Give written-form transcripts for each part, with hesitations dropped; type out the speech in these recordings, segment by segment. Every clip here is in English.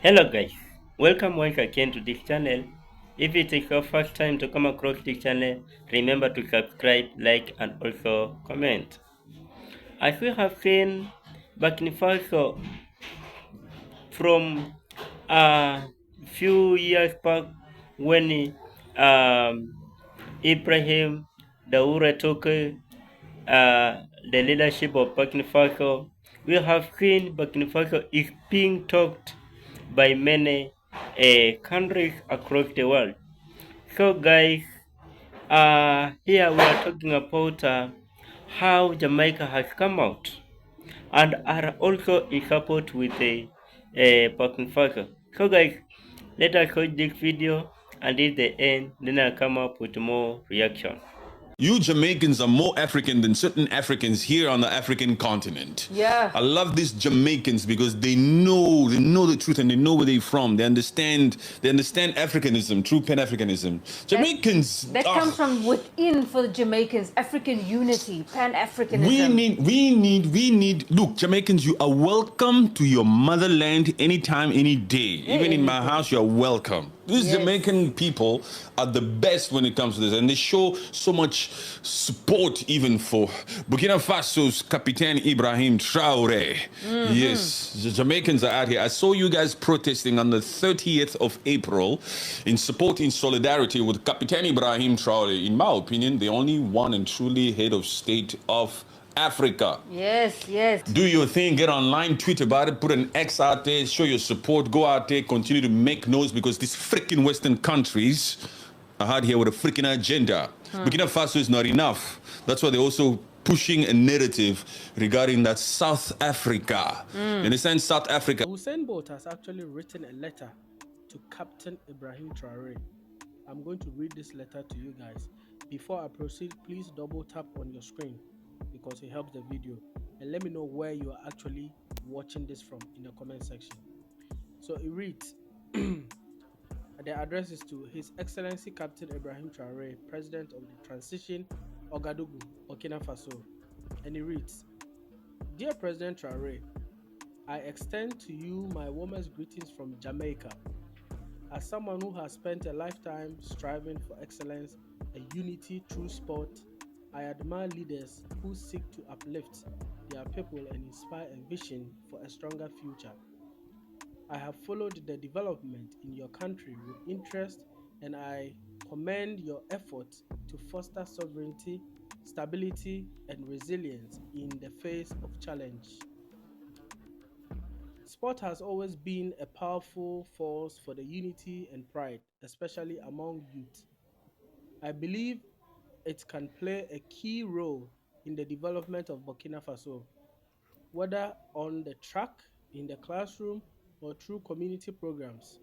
Hello guys, welcome once again to this channel. If it is your first time to come across this channel, remember to subscribe, like and also comment. As we have seen Burkina Faso from a few years back when Ibrahim Traore took the leadership of Burkina Faso, we have seen Burkina Faso is being talked by many countries across the world. So, guys, here we are talking about how Jamaica has come out and are also in support with the Burkina Faso. So, guys, let us watch this video and at the end, then I'll come up with more reaction. You Jamaicans are more African than certain Africans here on the African continent. Yeah. I love these Jamaicans because they know the truth and they know where they're from. They understand Africanism, true Pan-Africanism. Jamaicans That comes from within for the Jamaicans. African unity, Pan-Africanism. we need look, Jamaicans, you are welcome to your motherland anytime, any day. Even in my house, you're welcome. These Yes. Jamaican people are the best when it comes to this, and they show so much support even for Burkina Faso's Captain Ibrahim Traore. Yes, the Jamaicans are out here. I saw you guys protesting on the 30th of April in support, in solidarity with Captain Ibrahim Traore. In my opinion, the only one and truly head of state of Africa. Yes, yes. Do your thing, get online, tweet about it, put an X out there, show your support, go out there, continue to make noise because these freaking Western countries are out here with a freaking agenda. Burkina Faso is not enough. That's why they're also pushing a narrative regarding that South Africa. You understand? South Africa. Usain Bolt has actually written a letter to Captain Ibrahim Traore. I'm going to read this letter to you guys. Before I proceed, please double tap on your screen because it helps the video. And let me know where you are actually watching this from in the comment section. So it reads, the address is to His Excellency Captain Ibrahim Traore, President of the Transition Ouagadougou, Burkina Faso. And it reads, Dear President Traore, I extend to you my warmest greetings from Jamaica. As someone who has spent a lifetime striving for excellence and unity through sport, I admire leaders who seek to uplift their people and inspire a vision for a stronger future. I have followed the development in your country with interest and I commend your efforts to foster sovereignty, stability, and resilience in the face of challenge. Sport has always been a powerful force for the unity and pride, especially among youth. I believe it can play a key role in the development of Burkina Faso, whether on the track, in the classroom, or through community programs.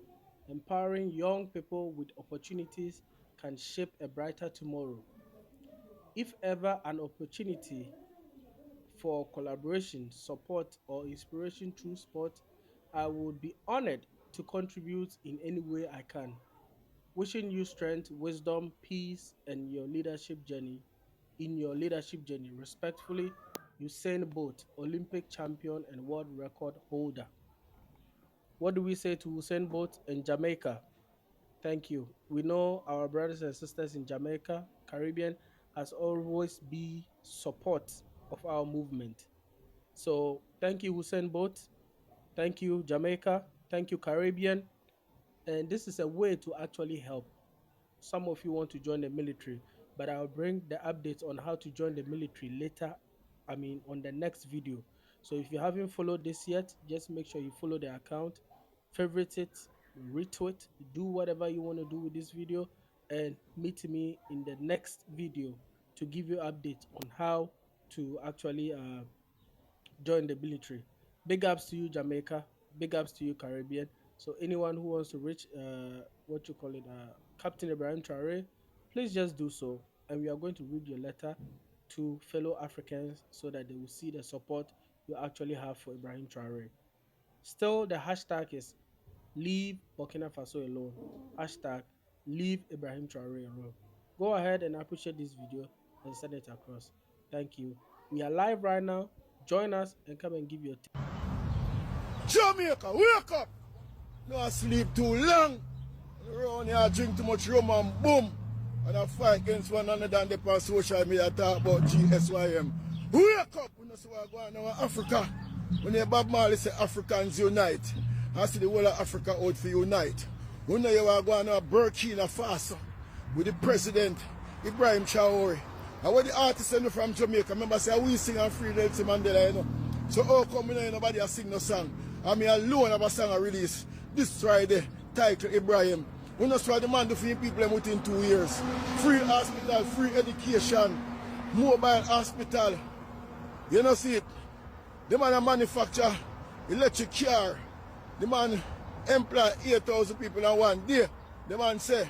Empowering young people with opportunities can shape a brighter tomorrow. If ever an opportunity for collaboration, support, or inspiration through sport, I would be honored to contribute in any way I can. Wishing you strength, wisdom, peace, and your leadership journey. Respectfully, Usain Bolt, Olympic champion and world record holder. What do we say to Usain Bolt in Jamaica? Thank you. We know our brothers and sisters in Jamaica, Caribbean, has always been support of our movement. So thank you, Usain Bolt. Thank you, Jamaica. Thank you, Caribbean. And this is a way to actually help. Some of you want to join the military, but I'll bring the updates on how to join the military later. On the next video. So if you haven't followed this yet, just make sure you follow the account, favorite it, retweet, do whatever you want to do with this video, and meet me in the next video to give you updates on how to actually join the military. Big ups to you, Jamaica. Big ups to you, Caribbean. So anyone who wants to reach Captain Ibrahim Traore, please just do so. And we are going to read your letter to fellow Africans so that they will see the support you actually have for Ibrahim Traore. Still, the hashtag is leave Burkina Faso alone. Hashtag leave Ibrahim Traore alone. Go ahead and appreciate this video and send it across. Thank you. We are live right now. Join us and come and give your Jamaica, wake up! No sleep too long. Around here drink too much rum and boom. And I fight against one another and they on social media talk about GSYM. Wake up! We know what's going on in Africa. When the Bob Marley say Africans unite, I see the whole of Africa out for unite. We know you are going on Burkina Faso with the president Ibrahim Traore. And what the artists from Jamaica, remember say we sing and free Nelson Mandela, you know. So how come nobody has sing no song? I mean alone have a song I release this Friday, titled Ibrahim. We know what the man do for people within 2 years. Free hospital, free education, mobile hospital. You know see it? The man manufacture electric car. The man employ 8,000 people in one day. The man say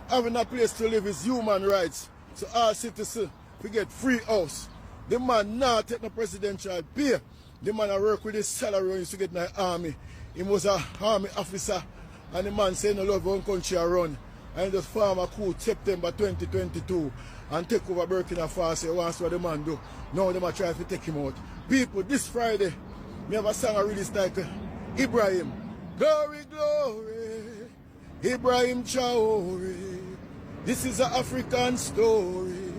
having a place to live is human rights. So all citizens we get free house. The man not take no presidential pay. The man work with his salary when he used to get in the army. He was an army officer and the man say no love one country run. And just form a coup September 2022 and take over Burkina Faso. That's what the man do. Now they might try to take him out. People, this Friday, we have a song I released like Ibrahim. Glory, glory, Ibrahim Traore. This is an African story.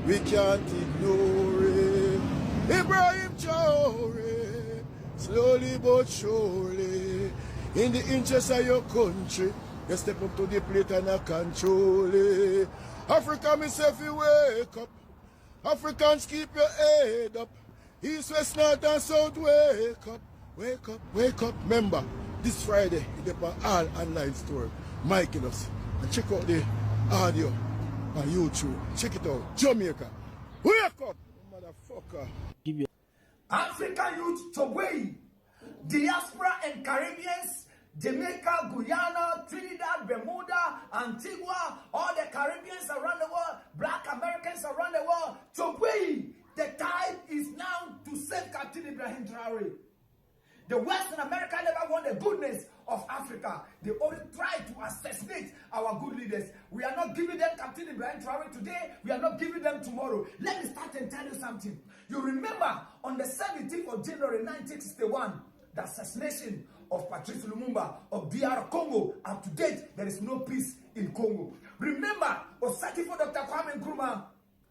We can't ignore it. Ibrahim Traore, slowly but surely, in the interest of your country, you step up to the plate and I control it. Africa, myself, you wake up. Africans, keep your head up. East, west, north, and south, wake up. Wake up, wake up. Remember, this Friday, it's on all online store. Mike us. And check out the audio on YouTube. Check it out. Jamaica. Wake up, motherfucker. African youth Traoré, diaspora and Caribbeans, Jamaica, Guyana, Trinidad, Bermuda, Antigua, all the Caribbeans around the world, Black Americans around the world. Traoré, the time is now to save Captain Ibrahim Traore. The Western America never want the goodness of Africa. They only try to assassinate our good leaders. We are not giving them Captain Ibrahim Traore today. We are not giving them tomorrow. Let me start and tell you something. You remember on the 17th of January 1961, the assassination of Patrice Lumumba of DR Congo. Up to date, there is no peace in Congo. Remember, Osati for Dr. Kwame Nkrumah,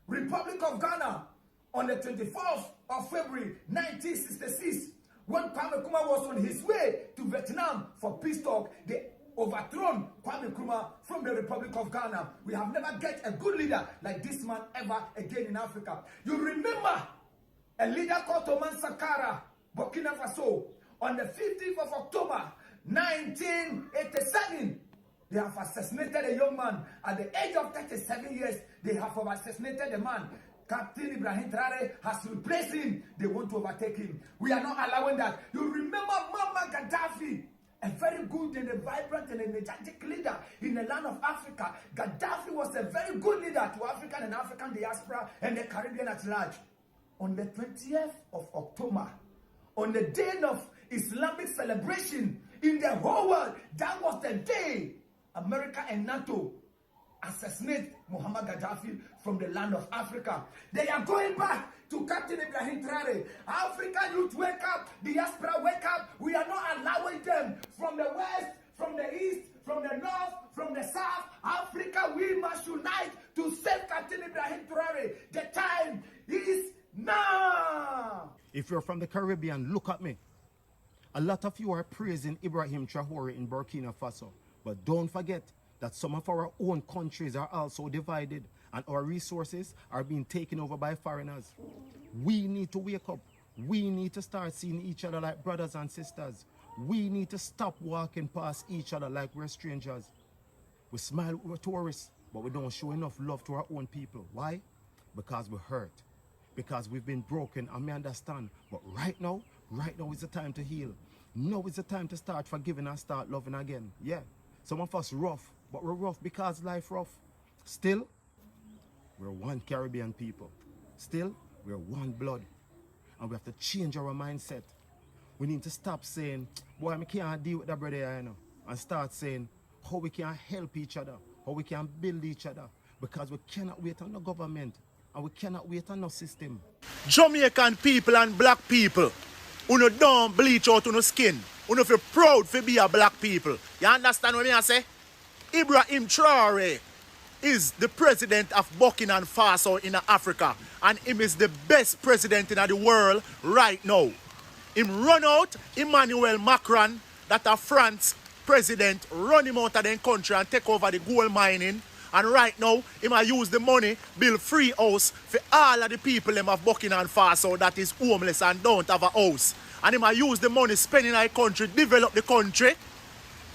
Republic of Ghana, on the 24th of February 1966, when Kwame Nkrumah was on his way to Vietnam for peace talk, they overthrown Kwame Nkrumah from the Republic of Ghana. We have never get a good leader like this man ever again in Africa. You remember a leader called Thomas Sankara, Burkina Faso, on the 15th of October 1987. They have assassinated a young man at the age of 37 years. They have assassinated a man. Captain Ibrahim Traore has replaced him. They want to overtake him. We are not allowing that. You remember Muammar Gaddafi, a very good and a vibrant and energetic leader in the land of Africa. Gaddafi was a very good leader to African and African diaspora and the Caribbean at large. On the 20th of October, on the day of Islamic celebration in the whole world, that was the day America and NATO assassinate Muammar Gaddafi from the land of Africa. They are going back to Captain Ibrahim Traore. African youth, wake up. Diaspora, wake up. We are not allowing them from the west, from the east, from the north, from the south. Africa, we must unite to save Captain Ibrahim Traore. The time is now. If you're from the Caribbean, look at me. A lot of you are praising Ibrahim Traore in Burkina Faso. But don't forget that some of our own countries are also divided and our resources are being taken over by foreigners. We need to wake up. We need to start seeing each other like brothers and sisters. We need to stop walking past each other like we're strangers. We smile, we're tourists, but we don't show enough love to our own people. Why? Because we're hurt. Because we've been broken, and we understand. But right now is the time to heal. Now is the time to start forgiving and start loving again. Yeah, some of us rough, but we're rough because life rough. Still, we're one Caribbean people. Still, we're one blood. And we have to change our mindset. We need to stop saying, boy, I can't deal with that brother here, you know, and start saying how we can help each other, how we can build each other. Because we cannot wait on the government, and we cannot wait on no system. Jamaican people and black people, who don't bleach out on the skin. You feel proud to be a black people. You understand what I say? Ibrahim Traore is the president of Burkina Faso in Africa, and him is the best president in the world right now. Him run out Emmanuel Macron, that a France president, run him out of the country and take over the gold mining. And right now, he might use the money, build free house for all of the people of Burkina Faso that is homeless and don't have a house. And he might use the money, spend in our country, develop the country.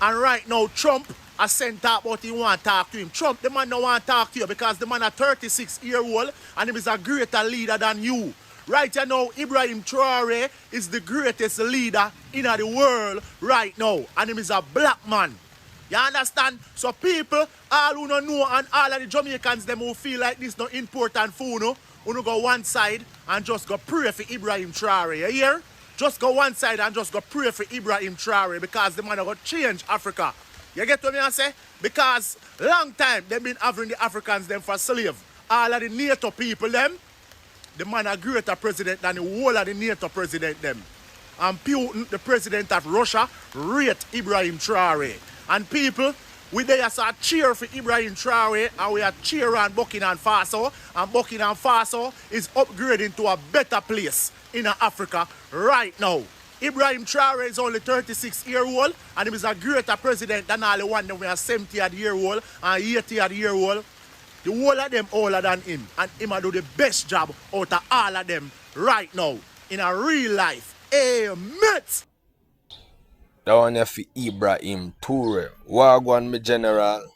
And right now, Trump has sent out what he want to talk to him. Trump, the man don't want to talk to you because the man is 36-year-old and he is a greater leader than you. Right now, Ibrahim Traore is the greatest leader in the world right now. And he is a black man. You understand? So people, all who don't know and all of the Jamaicans, them who feel like this not important for you go one side and just go pray for Ibrahim Traore. You hear? Just go one side and just go pray for Ibrahim Traore because the man will change Africa. You get what I say? Because long time they've been having the Africans them for slave. All of the NATO people them, the man a greater president than the whole of the NATO president them. And Putin, the president of Russia, rate Ibrahim Traore. And people, we there as a cheer for Ibrahim Traore and we are cheer on Burkina Faso. And Burkina Faso is upgrading to a better place in Africa right now. Ibrahim Traore is only 36-year-old and he is a greater president than all the one that we are 70-year-old and 80-year-old. The whole of them older than him. And him will do the best job out of all of them right now in a real life. Amen. That one here for Ibrahim Traore. Wagwan, my general.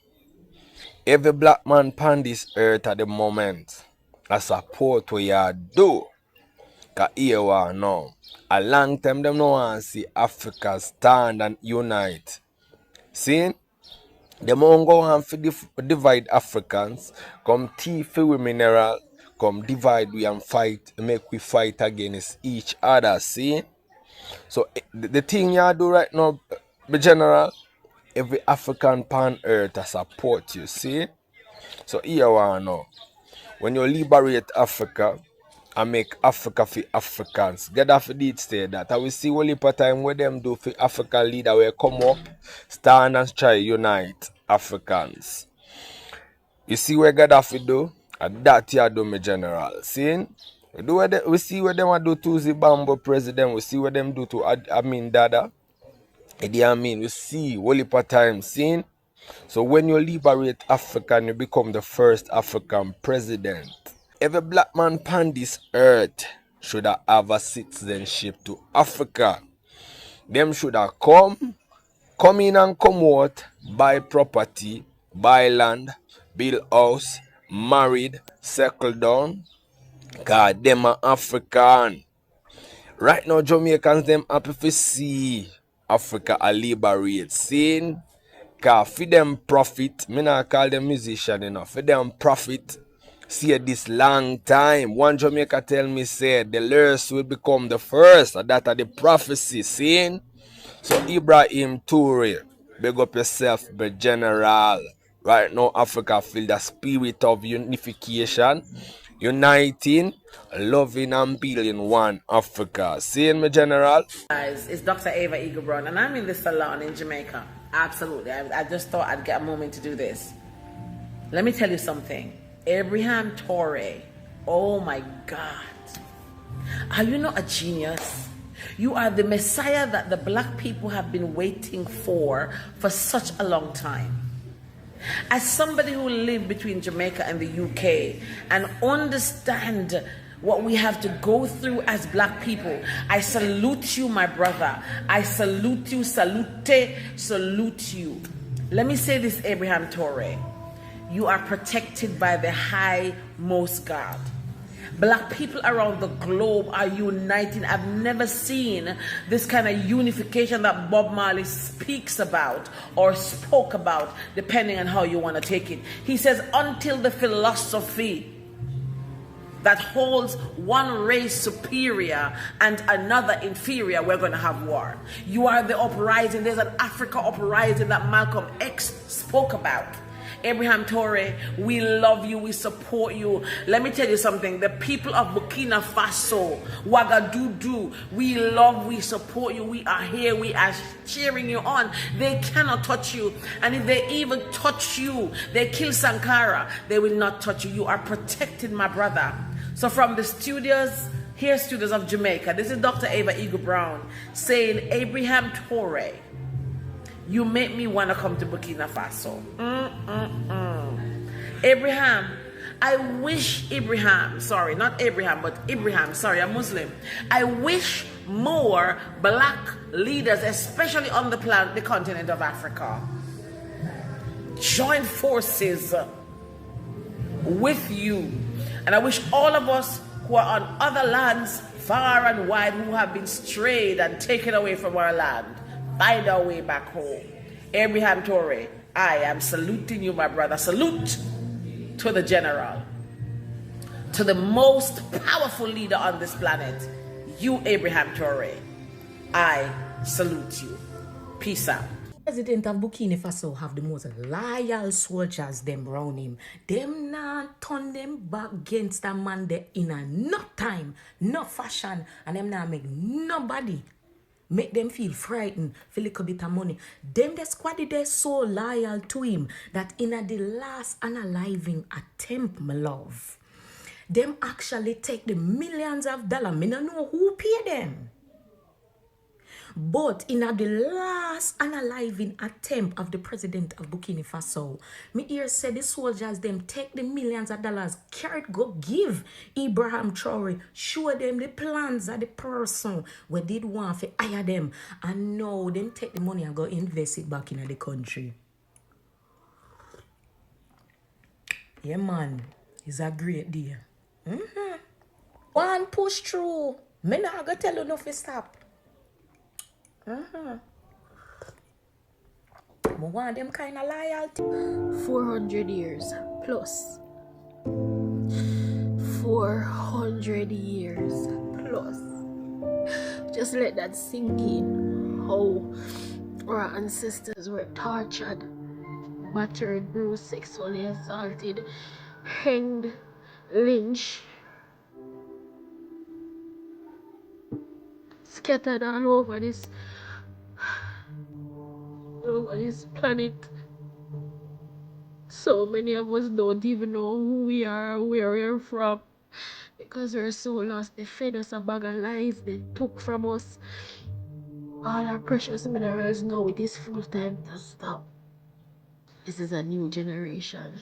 Every black man on this earth at the moment, I support what you do. Because here we are now. A long time them no want to see Africa stand and unite. See? Them won't go on to divide Africans. Come thief we mineral. Come divide we and fight. Make we fight against each other. See? So the thing you do right now, the general, every African pan earth to support you, see? So here we are now. When you liberate Africa and make Africa for Africans, Gaddafi did say that. I will see only part time what them do for African leader will come up, stand and try unite Africans. You see what Gaddafi do? And that you do, my general. See? We see what them do to Zimbabwe president. We see what them do to Amin Dada. Idi Amin. We see only part time seen. So when you liberate Africa, you become the first African president. Every black man on this earth should have a citizenship to Africa. Them should have come in and come out, buy property, buy land, build house, married, settle down. Because them are African. Right now, Jamaicans, them happy to see Africa a liberate. Seeing? Because for them profit, me not call them musician enough. For them profit, see this long time. One Jamaica tell me, said, the last will become the first. And that are the prophecy. Seeing? So, Ibrahim Traore, big up yourself, the general. Right now, Africa feel the spirit of unification. Uniting, loving and building one Africa. Seeing me, general? Guys, it's Dr. Ava Eaglebrown and I'm in the salon in Jamaica. Absolutely. I just thought I'd get a moment to do this. Let me tell you something. Ibrahim Traore, oh my God. Are you not a genius? You are the Messiah that the black people have been waiting for such a long time. As somebody who lived between Jamaica and the UK and understand what we have to go through as black people, I salute you, my brother. I salute you, salute you. Let me say this, Ibrahim Traore. You are protected by the high most God. Black people around the globe are uniting. I've never seen this kind of unification that Bob Marley speaks about or spoke about, depending on how you want to take it. He says, until the philosophy that holds one race superior and another inferior, we're going to have war. You are the uprising. There's an Africa uprising that Malcolm X spoke about. Ibrahim Traore, we love you, we support you. Let me tell you something. The people of Burkina Faso, Ouagadougou, we love, we support you. We are here, we are cheering you on. They cannot touch you. And if they even touch you, they kill Sankara, they will not touch you. You are protected, my brother. So from the studios, here's studios of Jamaica, this is Dr. Ava Eagle Brown saying, Ibrahim Traore, you make me want to come to Burkina Faso. Abraham, I wish Ibrahim, sorry, not Abraham, but Ibrahim, sorry, I'm Muslim. I wish more black leaders, especially on the continent of Africa, join forces with you. And I wish all of us who are on other lands, far and wide, who have been strayed and taken away from our land, find our way back home. Ibrahim Traore, I am saluting you, my brother. Salute to the general, to the most powerful leader on this planet. You, Ibrahim Traore, I salute you. Peace out. President of Burkina Faso have the most loyal soldiers them round him. Them not turn them back against a man there in a no time, no fashion, and them not make nobody make them feel frightened, feel a little bit of money. Them the squad they so loyal to him that in a the last unaliving attempt, my love, them actually take the millions of dollars. Me don't know who pay them. But in the last unaliving attempt of the president of Burkina Faso, me hear say the soldiers them take the millions of dollars, carry go give Ibrahim Traore, show them the plans of the person we did want to hire them, and now them take the money and go invest it back in the country. Yeah, man, it's a great deal. One push through. Me not gonna tell you no to stop. I want them kind of loyalty. 400 years plus. 400 years plus. Just let that sink in. How our ancestors were tortured, battered, bruised, sexually assaulted, hanged, lynched, scattered all over this planet. So many of us don't even know who we are, where we're from, because we're so lost. They fed us a bag of lies, they took from us all our precious minerals. Now it is full time to stop. This is a new generation.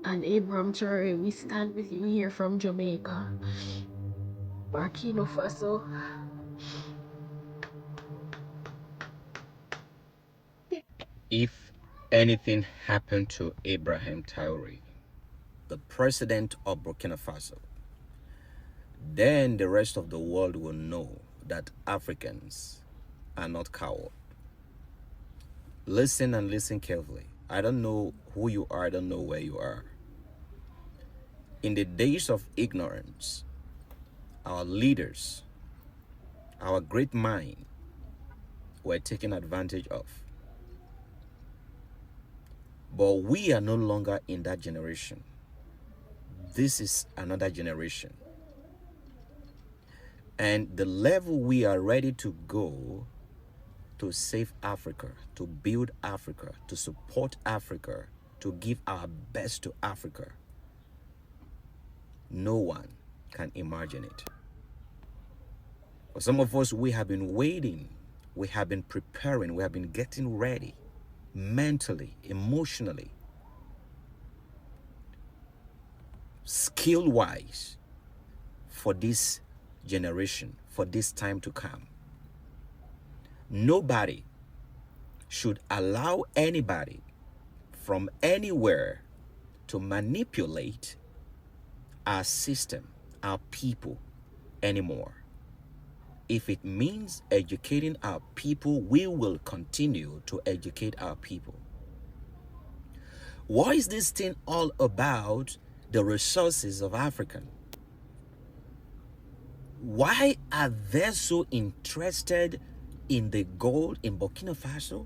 And Ibrahim Traore, we stand with you here from Jamaica, Burkina Faso. If anything happened to Ibrahim Traore, the president of Burkina Faso, then the rest of the world will know that Africans are not cowards. Listen and listen carefully. I don't know who you are, I don't know where you are. In the days of ignorance, our leaders, our great minds were taken advantage of. But we are no longer in that generation. This is another generation. And the level we are ready to go to save Africa, to build Africa, to support Africa, to give our best to Africa, no one can imagine it. For some of us, we have been waiting, we have been preparing, we have been getting ready mentally, emotionally, skill-wise for this generation, for this time to come. Nobody should allow anybody from anywhere to manipulate our system, our people anymore. If it means educating our people, we will continue to educate our people. What is this thing all about? The resources of Africa. Why are they so interested in the gold in Burkina Faso?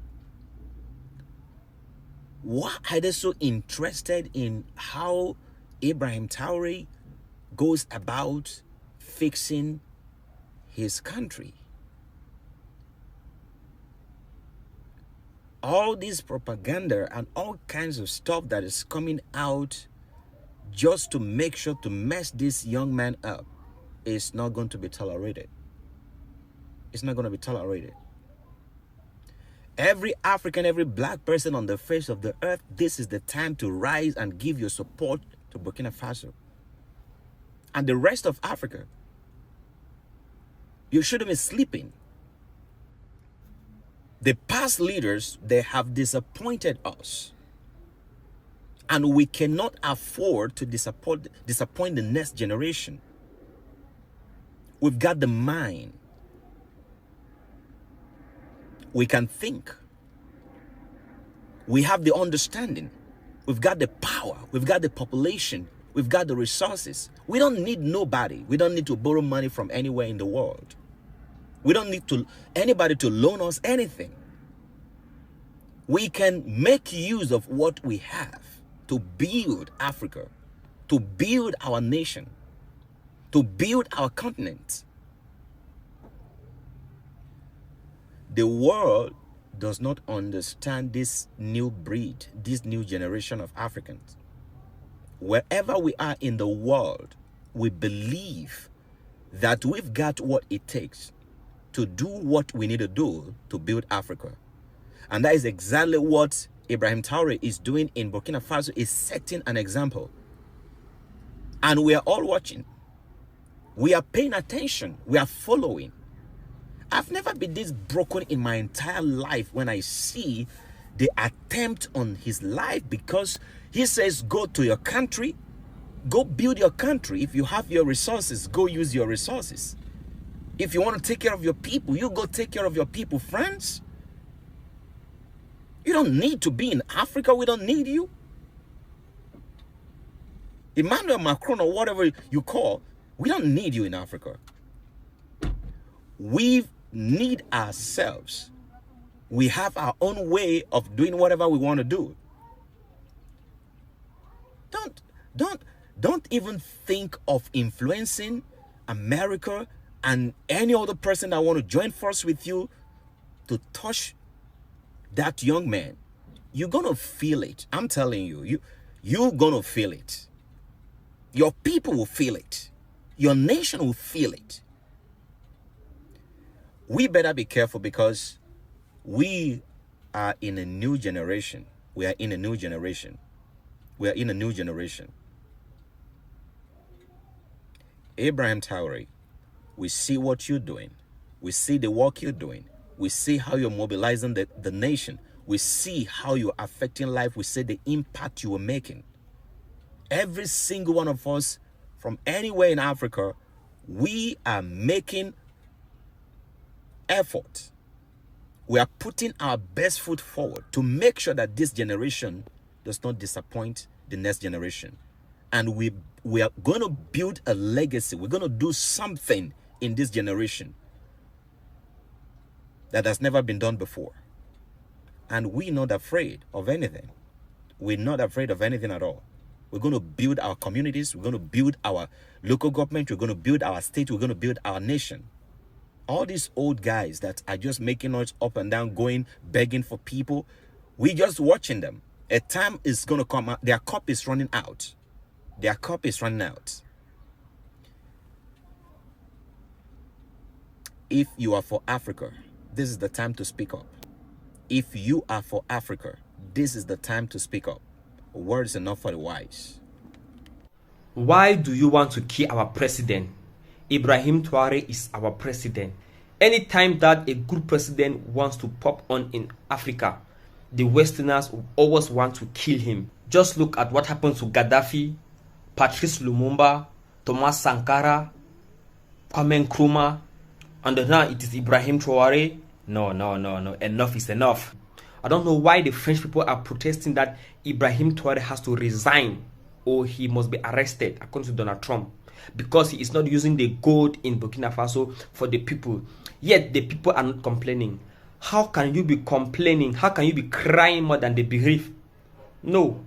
Why are they so interested in how Ibrahim Traore goes about fixing his country? All this propaganda and all kinds of stuff that is coming out just to make sure to mess this young man up is not going to be tolerated. It's not going to be tolerated. Every African, every black person on the face of the earth, this is the time to rise and give your support to Burkina Faso and the rest of Africa. You shouldn't be sleeping. The past leaders, they have disappointed us. And we cannot afford to disappoint the next generation. We've got the mind. We can think. We have the understanding. We've got the power. We've got the population. We've got the resources. We don't need nobody. We don't need to borrow money from anywhere in the world. We don't need anybody to loan us anything. We can make use of what we have to build Africa, to build our nation, to build our continent. The world does not understand this new breed, this new generation of Africans. Wherever we are in the world, we believe that we've got what it takes to do what we need to do to build Africa. And that is exactly what Ibrahim Traore is doing in Burkina Faso, is setting an example. And we are all watching. We are paying attention. We are following. I've never been this broken in my entire life when I see the attempt on his life, because he says, go to your country, go build your country. If you have your resources, go use your resources. If you want to take care of your people, you go take care of your people, friends. You don't need to be in Africa. We don't need you. Emmanuel Macron or whatever you call, we don't need you in Africa. We need ourselves. We have our own way of doing whatever we want to do. Don't even think of influencing America and any other person that want to join force with you to touch that young man. You're gonna feel it. I'm telling you, you're gonna feel it. Your people will feel it. Your nation will feel it. We better be careful, because we are in a new generation. We are in a new generation. We are in a new generation. Ibrahim Traore, we see what you're doing. We see the work you're doing. We see how you're mobilizing the nation. We see how you're affecting life. We see the impact you are making. Every single one of us from anywhere in Africa, we are making effort. We are putting our best foot forward to make sure that this generation does not disappoint the next generation. And we are going to build a legacy. We're going to do something in this generation that has never been done before. And we're not afraid of anything. We're not afraid of anything at all. We're going to build our communities. We're going to build our local government. We're going to build our state. We're going to build our nation. All these old guys that are just making noise up and down, going, begging for people, we're just watching them. A time is going to come out. Their cup is running out. Their cup is running out. If you are for Africa, this is the time to speak up. If you are for Africa, this is the time to speak up. Words are not for the wise. Why do you want to kill our president? Ibrahim Traore is our president. Anytime that a good president wants to pop on in Africa, the Westerners always want to kill him. Just look at what happened to Gaddafi, Patrice Lumumba, Thomas Sankara, Kwame Nkrumah, and now it is Ibrahim Traore. No. Enough is enough. I don't know why the French people are protesting that Ibrahim Traore has to resign or he must be arrested, according to Donald Trump, because he is not using the gold in Burkina Faso for the people. Yet the people are not complaining. How can you be complaining? How can you be crying more than the bereaved No.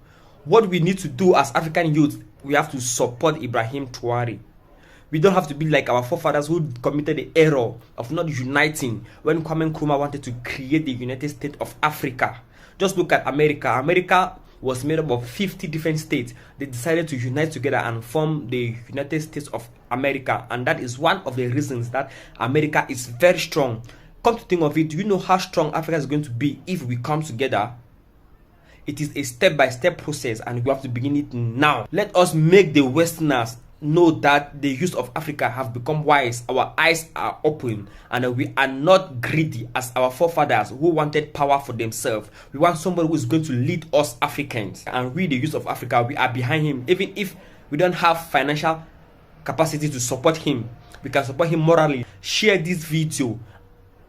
What we need to do as African youth, we have to support Ibrahim Traore. We don't have to be like our forefathers who committed the error of not uniting when Kwame Nkrumah wanted to create the United States of Africa. Just look at America. America was made up of 50 different states. They decided to unite together and form the United States of America. And that is one of the reasons that America is very strong. Come to think of it, do you know how strong Africa is going to be if we come together? It is a step-by-step process, and we have to begin it now. Let us make the Westerners know that the youth of Africa have become wise. Our eyes are open, and we are not greedy as our forefathers who wanted power for themselves. We want somebody who is going to lead us Africans, and we, the youth of Africa, we are behind him. Even if we don't have financial capacity to support him, we can support him morally. Share this video,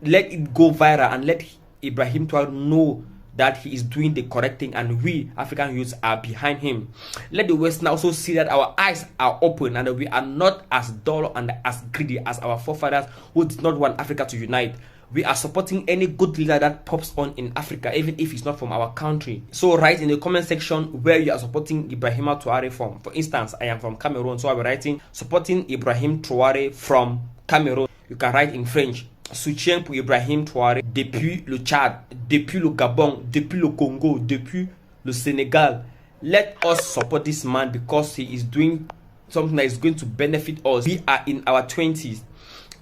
let it go viral, and let Ibrahim Traore know that he is doing the correct thing, and we African youths are behind him. Let the West now also see that our eyes are open and that we are not as dull and as greedy as our forefathers who did not want Africa to unite. We are supporting any good leader that pops on in Africa, even if it's not from our country. So write in the comment section where you are supporting Ibrahim Traore from. For instance, I am from Cameroon, so I'll be writing supporting Ibrahim Traore from Cameroon. You can write in French, soutien pour Ibrahim Traore depuis le Tchad, depuis le Gabon, depuis le Congo, depuis le Senegal. Let us support this man because he is doing something that is going to benefit us. We are in our 20s.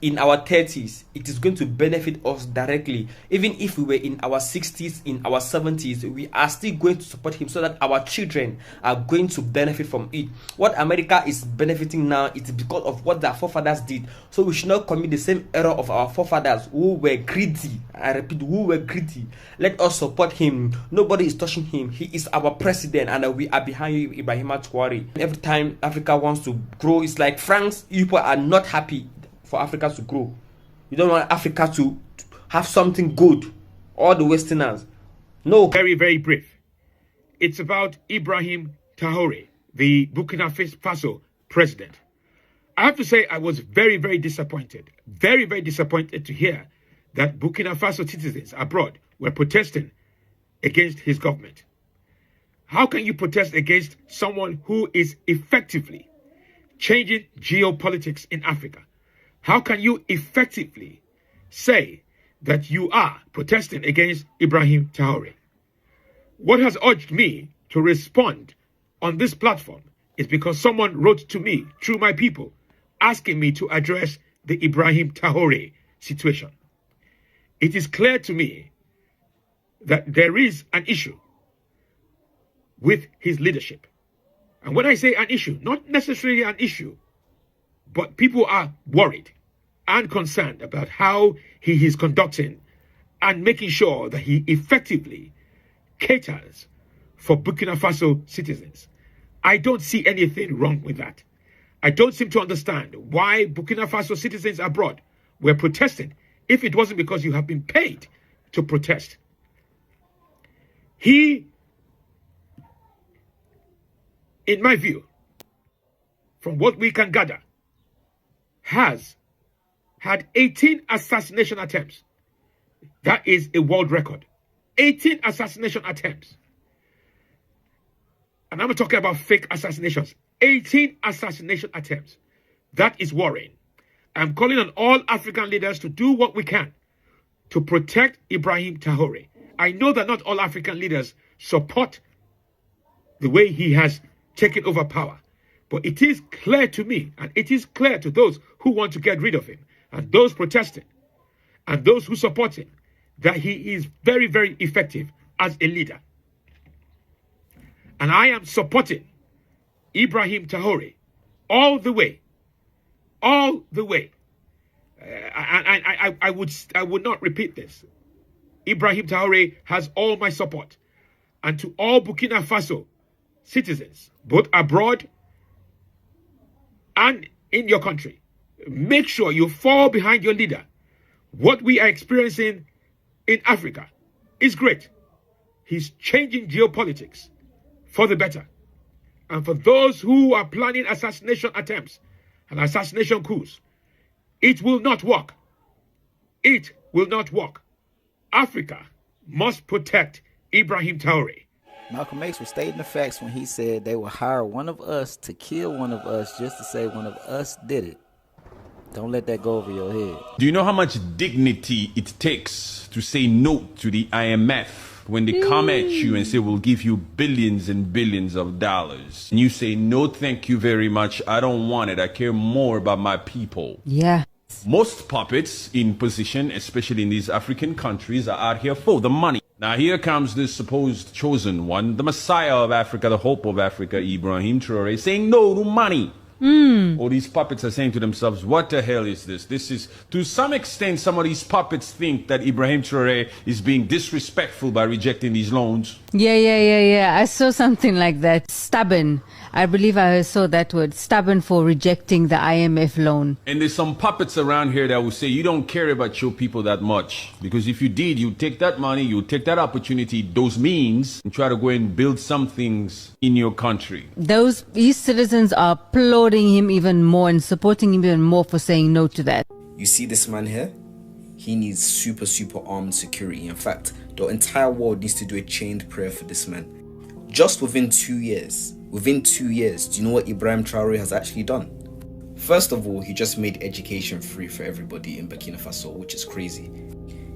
In our 30s, it is going to benefit us directly. Even if we were in our 60s, in our 70s, we are still going to support him so that our children are going to benefit from it. What America is benefiting now is because of what their forefathers did. So we should not commit the same error of our forefathers who were greedy. I repeat, who were greedy. Let us support him. Nobody is touching him. He is our president, and we are behind you, Ibrahim Traore. Every time Africa wants to grow, it's like France, people are not happy for Africa to grow. You don't want Africa to have something good. All the Westerners. No. Very, very brief. It's about Ibrahim Traore, the Burkina Faso president. I have to say I was very, very disappointed. Very, very disappointed to hear that Burkina Faso citizens abroad were protesting against his government. How can you protest against someone who is effectively changing geopolitics in Africa? How can you effectively say that you are protesting against Ibrahim Traore? What has urged me to respond on this platform is because someone wrote to me through my people asking me to address the Ibrahim Traore situation. It is clear to me that there is an issue with his leadership. And when I say an issue, not necessarily an issue, but people are worried and concerned about how he is conducting and making sure that he effectively caters for Burkina Faso citizens. I don't see anything wrong with that. I don't seem to understand why Burkina Faso citizens abroad were protesting if it wasn't because you have been paid to protest. He, in my view, from what we can gather, has had 18 assassination attempts. That is a world record. 18 assassination attempts. And I'm talking about fake assassinations. 18 assassination attempts. That is worrying. I'm calling on all African leaders to do what we can to protect Ibrahim Traore. I know that not all African leaders support the way he has taken over power. But it is clear to me, and it is clear to those who want to get rid of him, and those protesting, and those who support him, that he is very, very effective as a leader. And I am supporting Ibrahim Traore all the way. All the way. I would not repeat this. Ibrahim Traore has all my support. And to all Burkina Faso citizens, both abroad and in your country, make sure you fall behind your leader. What we are experiencing in Africa is great. He's changing geopolitics for the better. And for those who are planning assassination attempts and assassination coups, it will not work. It will not work. Africa must protect Ibrahim Traore. Malcolm X was stating the facts when he said they will hire one of us to kill one of us just to say one of us did it. Don't let that go over your head. Do you know how much dignity it takes to say no to the IMF when they come at you and say, we'll give you billions and billions of dollars? And you say, no, thank you very much. I don't want it. I care more about my people. Yeah. Most puppets in position, especially in these African countries, are out here for the money. Now here comes this supposed chosen one, the Messiah of Africa, the hope of Africa, Ibrahim Traore, saying no to money. All these puppets are saying to themselves, what the hell is this? This is, to some extent, some of these puppets think that Ibrahim Traore is being disrespectful by rejecting these loans. Yeah. I saw something like that. Stubborn. I believe I saw that word. Stubborn for rejecting the IMF loan. And there's some puppets around here that will say, you don't care about your people that much. Because if you did, you take that money, you take that opportunity, those means, and try to go and build some things in your country. These citizens are applauding him even more and supporting him even more for saying no to that. You see this man here? He needs super armed security. In fact, the entire world needs to do a chained prayer for this man. Just within 2 years, do you know what Ibrahim Traore has actually done? First of all, he just made education free for everybody in Burkina Faso, which is crazy.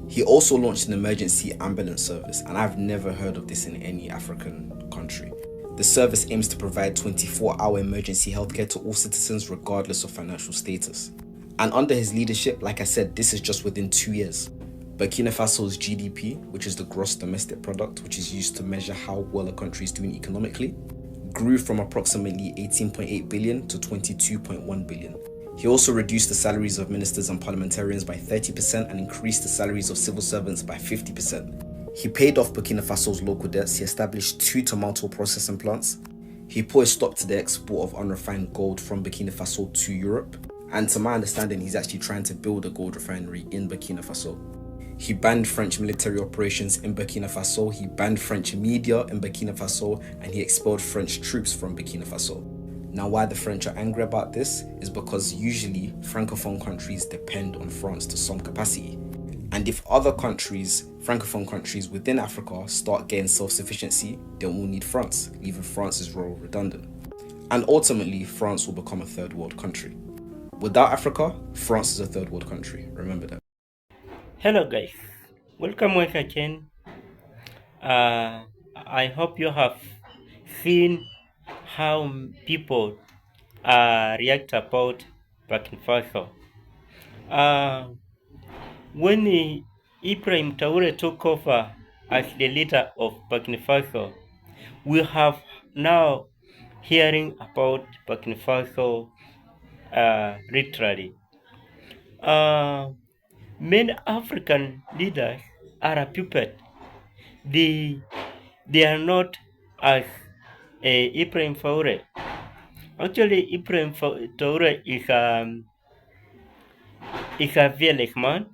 He also launched an emergency ambulance service, and I've never heard of this in any African country. The service aims to provide 24-hour emergency healthcare to all citizens regardless of financial status. And under his leadership, like I said, this is just within 2 years. Burkina Faso's GDP, which is the gross domestic product, which is used to measure how well a country is doing economically, grew from approximately 18.8 billion to 22.1 billion. He also reduced the salaries of ministers and parliamentarians by 30% and increased the salaries of civil servants by 50%. He paid off Burkina Faso's local debts. He established 2 tomato processing plants. He put a stop to the export of unrefined gold from Burkina Faso to Europe. And to my understanding, he's actually trying to build a gold refinery in Burkina Faso. He banned French military operations in Burkina Faso, he banned French media in Burkina Faso, and he expelled French troops from Burkina Faso. Now, why the French are angry about this is because usually Francophone countries depend on France to some capacity. And if other countries, Francophone countries within Africa, start getting self-sufficiency, they will need France, leaving France's role redundant. And ultimately, France will become a third world country. Without Africa, France is a third world country. Remember that. Hello guys, welcome once again. I hope you have seen how people react about Burkina Faso. When Ibrahim Traore took over as the leader of Burkina Faso, we have now hearing about Burkina Faso literally. Many African leaders are a puppet. They are not as Ibrahim Traore. Actually, Ibrahim Traore is a fearless man.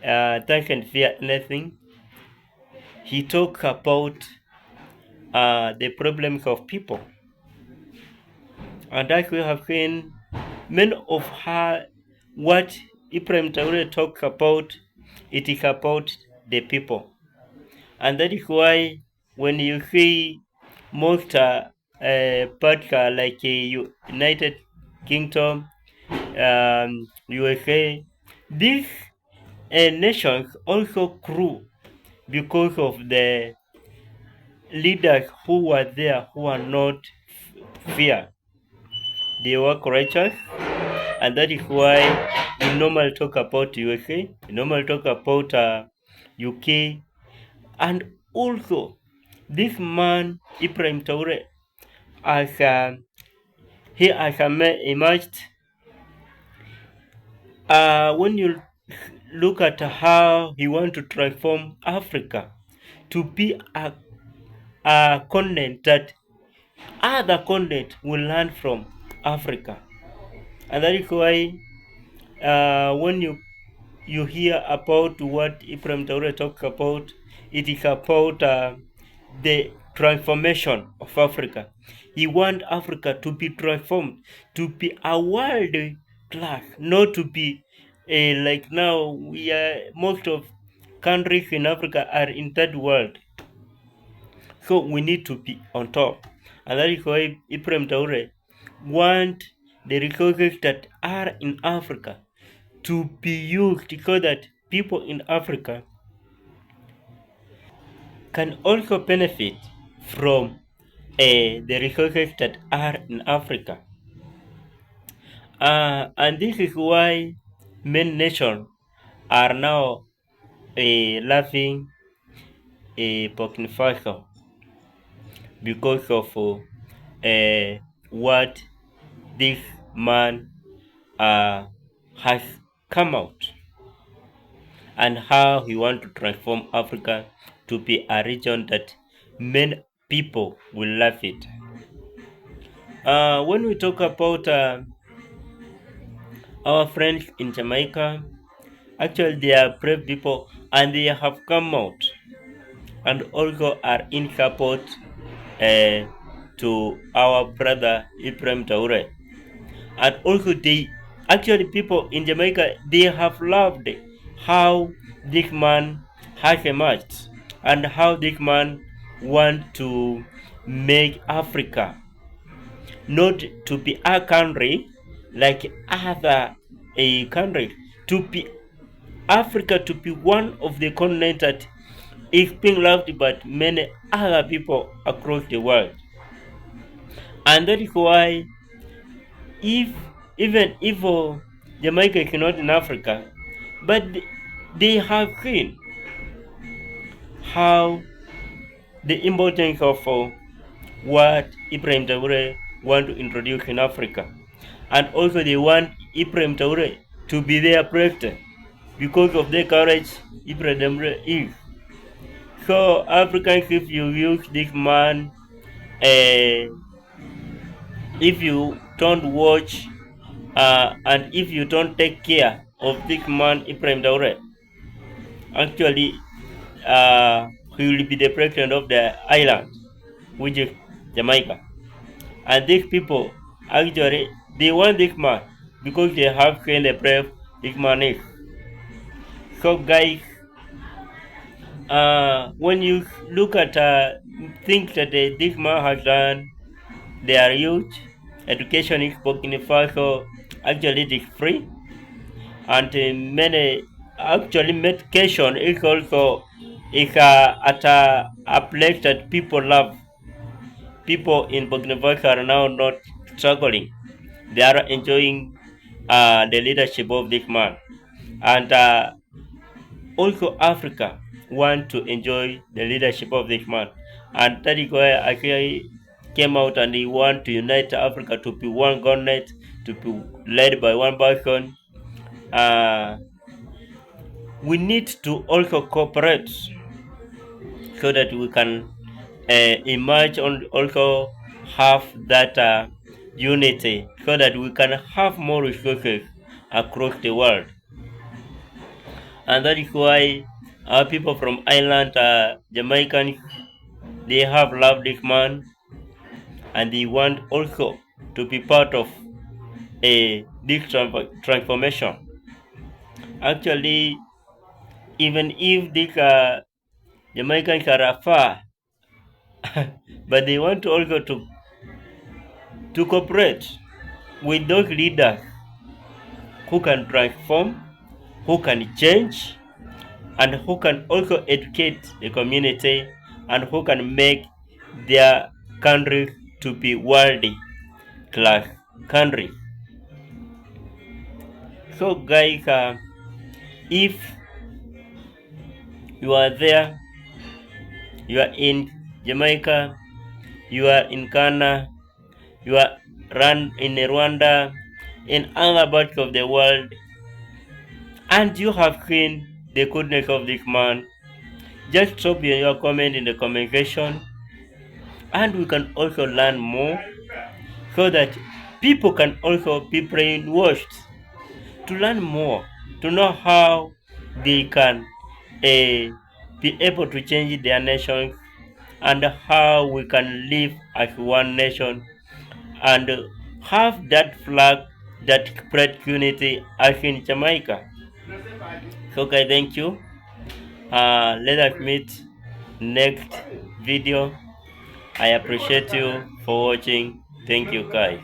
Doesn't fear anything. He talks about the problems of people, and as we have seen, many of what Ibrahim Traore talks about, it is about the people. And that is why when you see most parts like United Kingdom, USA, these nations also grew because of the leaders who were there who are not fear. They were courageous, and that is why we normally talk about USA, we normally talk about UK, and also this man Ibrahim Traore, as he has emerged. When you look at how he wants to transform Africa to be a continent that other continents will learn from Africa, and that is why when you hear about what Ibrahim Traore talks about, it is about the transformation of Africa. He wants Africa to be transformed, to be a world class, not to be like now most of countries in Africa are in third world. So we need to be on top. And that is why Ibrahim Traore want the resources that are in Africa to be used so that people in Africa can also benefit from the resources that are in Africa. And this is why many nations are now laughing Burkina Faso because of what this man has come out and how he wants to transform Africa to be a region that many people will love it. When we talk about our friends in Jamaica, actually they are brave people and they have come out and also are in support to our brother Ibrahim Traore. And also actually people in Jamaica, they have loved how this man has emerged and how this man wants to make Africa not to be a country like other countries, to be Africa to be one of the continents that is being loved by many other people across the world. And that is why even if Jamaica is not in Africa, but they have seen how the importance of what Ibrahim Traore want to introduce in Africa. And also they want Ibrahim Traore to be their president because of the courage Ibrahim Traore is. So Africans, if you use this man, if you don't watch and if you don't take care of this man Ibrahim Traore, actually he will be the president of the island, which is Jamaica. And these people actually they want this man because they have seen the brave this man is. So guys, when you look at things that this man has done, they are huge. Education in Burkina Faso actually it is free, and many actually medication is also at a place that people love. People in Burkina Faso are now not struggling; they are enjoying the leadership of this man, and also Africa want to enjoy the leadership of this man, and that is why actually came out and he want to unite Africa to be one government, to be led by one person. We need to also cooperate so that we can emerge and also have that unity, so that we can have more resources across the world. And that is why our people from Ireland, Jamaican, they have loved this man, and they want also to be part of a big transformation. Actually, even if these Jamaicans are far, but they want also to cooperate with those leaders who can transform, who can change, and who can also educate the community, and who can make their country to be worldly class country. So guys, if you are there, you are in Jamaica, you are in Ghana, you are in Rwanda, in other parts of the world, and you have seen the goodness of this man, just drop your comment in the comment section, and we can also learn more so that people can also be brainwashed to learn more, to know how they can be able to change their nations, and how we can live as one nation and have that flag that spread unity as in Jamaica. So guys, thank you. Let us meet next video. I appreciate you for watching. Thank you, guys.